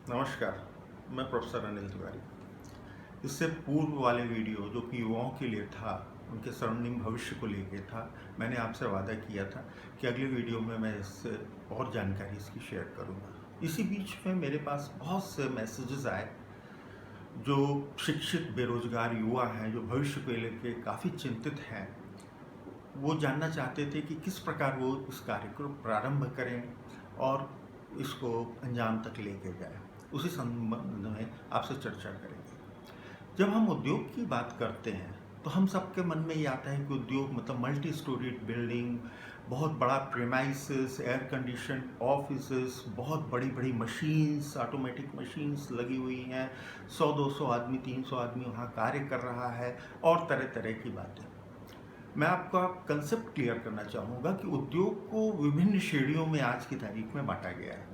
नमस्कार, मैं प्रोफेसर अनिल तिवारी। इससे पूर्व वाले वीडियो जो कि युवाओं के लिए था, उनके स्वर्णिम भविष्य को लेके था, मैंने आपसे वादा किया था कि अगले वीडियो में मैं इससे और जानकारी इसकी शेयर करूंगा। इसी बीच में मेरे पास बहुत से मैसेजेस आए जो शिक्षित बेरोजगार युवा हैं, जो भविष्य को लेके काफ़ी चिंतित हैं। वो जानना चाहते थे कि किस प्रकार वो इस कार्य को प्रारंभ करें और इसको अंजाम तक लेके जाएं। उसी संबंध में आपसे चर्चा करेंगे। जब हम उद्योग की बात करते हैं तो हम सबके मन में ये आता है कि उद्योग मतलब मल्टी स्टोरीड बिल्डिंग, बहुत बड़ा प्रेमाइसेस, एयर कंडीशन ऑफिसेस, बहुत बड़ी बड़ी मशीन्स, ऑटोमेटिक मशीन्स लगी हुई हैं, 100-200 आदमी, 300 आदमी वहाँ कार्य कर रहा है और तरह तरह की बातें। मैं आपका कंसेप्ट क्लियर करना चाहूँगा कि उद्योग को विभिन्न श्रेणियों में आज की तारीख में बांटा गया है।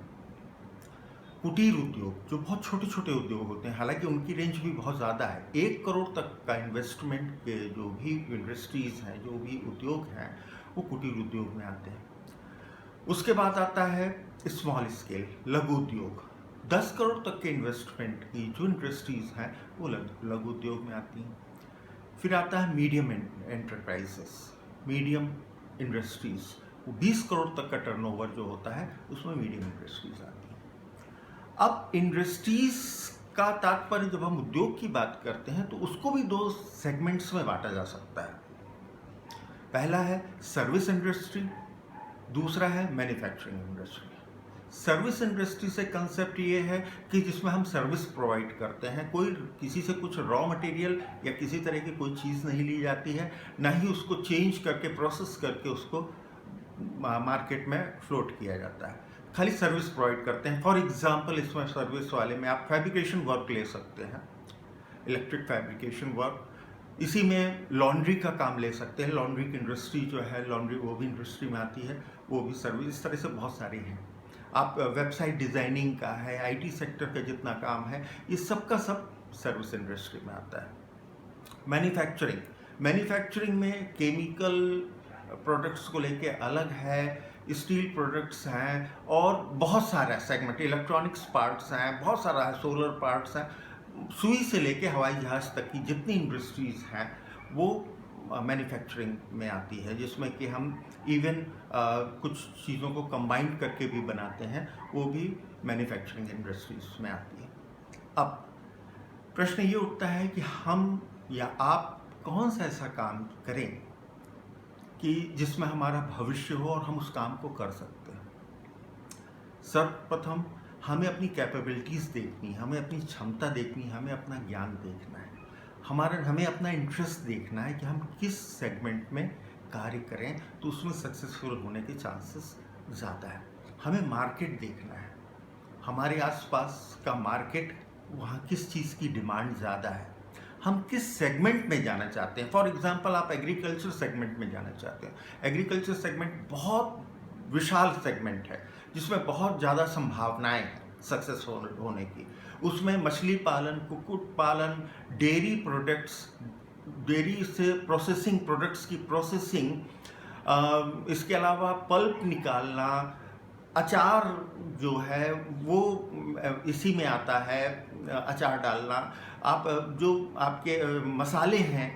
कुटीर उद्योग जो बहुत छोटे छोटे उद्योग होते हैं, हालांकि उनकी रेंज भी बहुत ज़्यादा है। 1 करोड़ तक का इन्वेस्टमेंट के जो भी इंडस्ट्रीज़ हैं, जो भी उद्योग हैं, वो कुटीर उद्योग में आते हैं। उसके बाद आता है स्मॉल स्केल, लघु उद्योग। 10 करोड़ तक के इन्वेस्टमेंट की जो इंडस्ट्रीज़ हैं वो लघु उद्योग में आती हैं। फिर आता है मीडियम एंटरप्राइजेस, मीडियम इंडस्ट्रीज़। वो 20 करोड़ तक का टर्नओवर जो होता है उसमें मीडियम इंडस्ट्रीज़ आती हैं। अब इंडस्ट्रीज का तात्पर्य, जब हम उद्योग की बात करते हैं तो उसको भी 2 सेगमेंट्स में बांटा जा सकता है। पहला है सर्विस इंडस्ट्री, दूसरा है मैन्युफैक्चरिंग इंडस्ट्री। सर्विस इंडस्ट्री से कंसेप्ट ये है कि जिसमें हम सर्विस प्रोवाइड करते हैं, कोई किसी से कुछ रॉ मटेरियल या किसी तरह की कोई चीज़ नहीं ली जाती है, ना ही उसको चेंज करके प्रोसेस करके उसको मार्केट में फ्लोट किया जाता है, खाली सर्विस प्रोवाइड करते हैं। फॉर एग्जांपल, इसमें सर्विस वाले में आप फैब्रिकेशन वर्क ले सकते हैं, इलेक्ट्रिक फैब्रिकेशन वर्क। इसी में लॉन्ड्री का काम ले सकते हैं, लॉन्ड्री की इंडस्ट्री जो है, लॉन्ड्री वो भी इंडस्ट्री में आती है, वो भी सर्विस। इस तरह से बहुत सारी हैं। आप वेबसाइट डिज़ाइनिंग का है, आईटी सेक्टर का जितना काम है, ये सब का सब सर्विस इंडस्ट्री में आता है। मैन्युफैक्चरिंग में केमिकल प्रोडक्ट्स को लेके अलग है, स्टील प्रोडक्ट्स हैं और बहुत सारा सेगमेंट, इलेक्ट्रॉनिक्स पार्ट्स हैं, बहुत सारा है, सोलर पार्ट्स हैं, सुई से लेके हवाई जहाज़ तक की जितनी इंडस्ट्रीज़ हैं वो मैन्युफैक्चरिंग में आती है, जिसमें कि हम इवन कुछ चीज़ों को कंबाइन करके भी बनाते हैं, वो भी मैन्युफैक्चरिंग इंडस्ट्रीज़ में आती है। अब प्रश्न ये उठता है कि हम या आप कौन सा ऐसा काम करें कि जिसमें हमारा भविष्य हो और हम उस काम को कर सकते हैं। सर्वप्रथम हमें अपनी कैपेबिलिटीज़ देखनी, हमें अपनी क्षमता देखनी, हमें अपना ज्ञान देखना है, हमें अपना इंटरेस्ट देखना है कि हम किस सेगमेंट में कार्य करें तो उसमें सक्सेसफुल होने के चांसेस ज़्यादा है। हमें मार्केट देखना है, हमारे आसपास का मार्केट, वहाँ किस चीज़ की डिमांड ज़्यादा है, हम किस सेगमेंट में जाना चाहते हैं। फॉर एग्जांपल, आप एग्रीकल्चर सेगमेंट में जाना चाहते हैं। एग्रीकल्चर सेगमेंट बहुत विशाल सेगमेंट है जिसमें बहुत ज़्यादा संभावनाएं हैं सक्सेसफुल होने की। उसमें मछली पालन, कुक्कुट पालन, डेयरी प्रोडक्ट्स, डेयरी से प्रोसेसिंग प्रोडक्ट्स की प्रोसेसिंग, इसके अलावा पल्प निकालना, अचार जो है वो इसी में आता है, अचार डालना, आप जो आपके मसाले हैं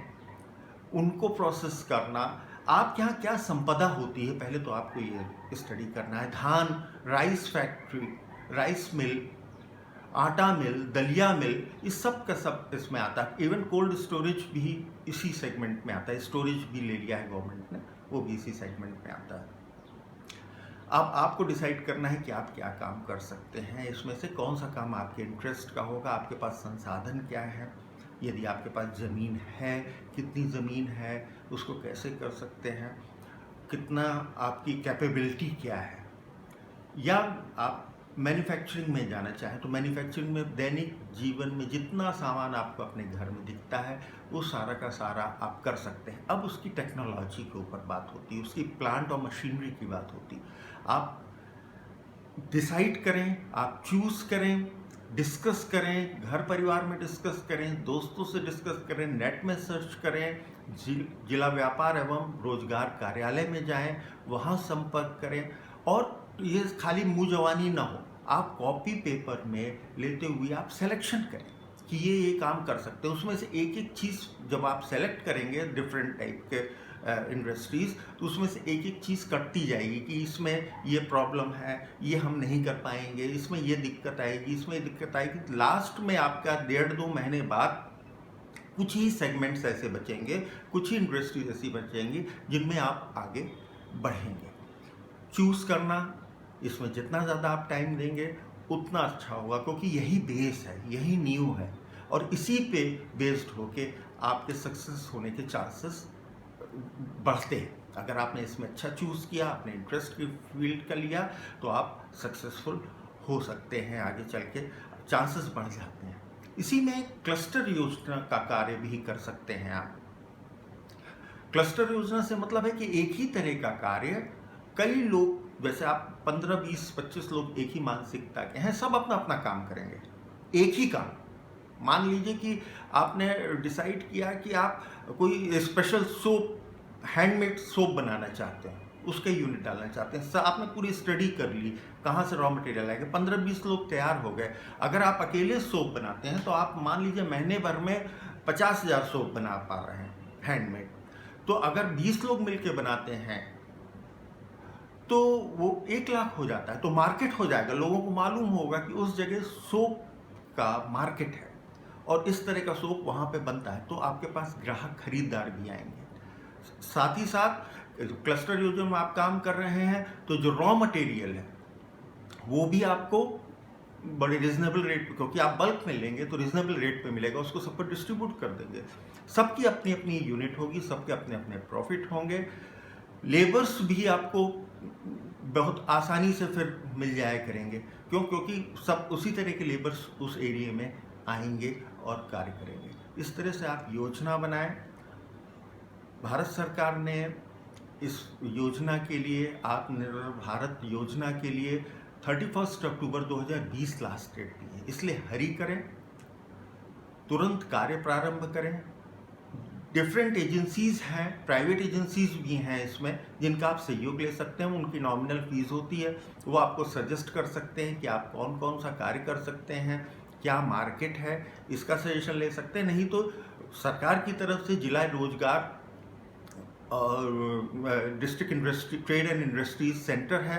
उनको प्रोसेस करना। आपके यहाँ क्या संपदा होती है, पहले तो आपको ये स्टडी करना है। धान, राइस फैक्ट्री, राइस मिल, आटा मिल, दलिया मिल, इस सब का सब इसमें आता है। इवन कोल्ड स्टोरेज भी इसी सेगमेंट में आता है, स्टोरेज भी ले लिया है गवर्नमेंट ने, वो भी इसी सेगमेंट में आता है। अब आपको डिसाइड करना है कि आप क्या काम कर सकते हैं, इसमें से कौन सा काम आपके इंटरेस्ट का होगा, आपके पास संसाधन क्या है, यदि आपके पास ज़मीन है, कितनी ज़मीन है, उसको कैसे कर सकते हैं, कितना आपकी कैपेबिलिटी क्या है। या आप मैन्युफैक्चरिंग में जाना चाहें तो मैन्युफैक्चरिंग में दैनिक जीवन में जितना सामान आपको अपने घर में दिखता है वो सारा का सारा आप कर सकते हैं। अब उसकी टेक्नोलॉजी के ऊपर बात होती है, उसकी प्लांट और मशीनरी की बात होती है। आप डिसाइड करें, आप चूज़ करें, डिस्कस करें, घर परिवार में डिस्कस करें, दोस्तों से डिस्कस करें, नेट में सर्च करें, जिला व्यापार एवं रोजगार कार्यालय में जाएं, वहाँ संपर्क करें। और ये खाली मुँह जवानी ना हो, आप कॉपी पेपर में लेते हुए आप सिलेक्शन करें कि ये काम कर सकते हैं। उसमें से एक एक चीज़ जब आप सेलेक्ट करेंगे डिफरेंट टाइप के इंडस्ट्रीज़, तो उसमें से एक एक चीज़ कटती जाएगी कि इसमें ये प्रॉब्लम है, ये हम नहीं कर पाएंगे, इसमें ये दिक्कत आएगी, इसमें दिक्कत आएगी। लास्ट में आपका 1.5-2 महीने बाद कुछ ही सेगमेंट्स ऐसे बचेंगे, कुछ ही इंडस्ट्रीज ऐसी बचेंगी जिनमें आप आगे बढ़ेंगे। चूज़ करना, इसमें जितना ज़्यादा आप टाइम देंगे उतना अच्छा होगा, क्योंकि यही बेस है, यही नींव है, और इसी पे बेस्ड होके आपके सक्सेस होने के चांसेस बढ़ते हैं। अगर आपने इसमें अच्छा चूज़ किया, आपने इंटरेस्ट की फील्ड का लिया, तो आप सक्सेसफुल हो सकते हैं, आगे चल के चांसेस बढ़ जाते हैं। इसी में क्लस्टर योजना का कार्य भी कर सकते हैं आप। क्लस्टर योजना से मतलब है कि एक ही तरह का कार्य कई लोग, जैसे आप 15, 20, 25 लोग एक ही मानसिकता के हैं, सब अपना अपना काम करेंगे, एक ही काम। मान लीजिए कि आपने डिसाइड किया कि आप कोई स्पेशल सोप, हैंडमेड सोप बनाना चाहते हैं, उसके यूनिट डालना चाहते हैं, आपने पूरी स्टडी कर ली कहाँ से रॉ मटेरियल आएगा, 15-20 लोग तैयार हो गए। अगर आप अकेले सोप बनाते हैं तो आप मान लीजिए महीने भर में 50,000 सोप बना पा रहे हैं हैंडमेड। तो अगर 20 लोग मिलकर बनाते हैं तो वो 1 लाख हो जाता है, तो मार्केट हो जाएगा, लोगों को मालूम होगा कि उस जगह सोप का मार्केट है और इस तरह का सोप वहाँ पे बनता है, तो आपके पास ग्राहक खरीदार भी आएंगे। साथ ही साथ क्लस्टर योजना में आप काम कर रहे हैं तो जो रॉ मटेरियल है वो भी आपको बड़े रिजनेबल रेट पे, क्योंकि आप बल्क में लेंगे तो रिजनेबल रेट पे मिलेगा, उसको सब पर डिस्ट्रीब्यूट कर देंगे। सबकी अपनी अपनी यूनिट होगी, सबके अपने अपने प्रॉफिट होंगे। लेबर्स भी आपको बहुत आसानी से फिर मिल जाया करेंगे, क्योंकि सब उसी तरह के लेबर्स उस एरिया में आएंगे और कार्य करेंगे। इस तरह से आप योजना बनाएं। भारत सरकार ने इस योजना के लिए, आत्मनिर्भर भारत योजना के लिए 31 अक्टूबर 2020 लास्ट डेट दी है, इसलिए हरी करें, तुरंत कार्य प्रारंभ करें। डिफरेंट एजेंसीज हैं, प्राइवेट एजेंसीज भी हैं इसमें, जिनका आप सहयोग ले सकते हैं। उनकी नॉमिनल फीस होती है, वो आपको सजेस्ट कर सकते हैं कि आप कौन कौन सा कार्य कर सकते हैं, क्या मार्केट है, इसका सजेशन ले सकते हैं। नहीं तो सरकार की तरफ से जिला रोजगार और district industry trade and industries centre है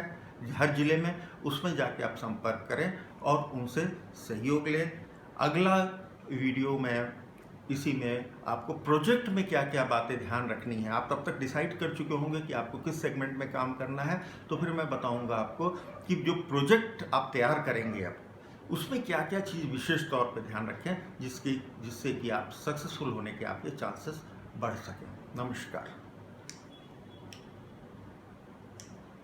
हर जिले में, उसमें जाके आप संपर्क करें और उनसे सहयोग लें। अगला वीडियो में इसी में आपको प्रोजेक्ट में क्या क्या बातें ध्यान रखनी है, आप तब तक डिसाइड कर चुके होंगे कि आपको किस सेगमेंट में काम करना है, तो फिर मैं बताऊंगा आपको कि जो प्रोजेक्ट आप तैयार करेंगे अब उसमें क्या क्या चीज़ विशेष तौर पे ध्यान रखें जिससे कि आप सक्सेसफुल होने के आपके चांसेस बढ़ सकें। नमस्कार।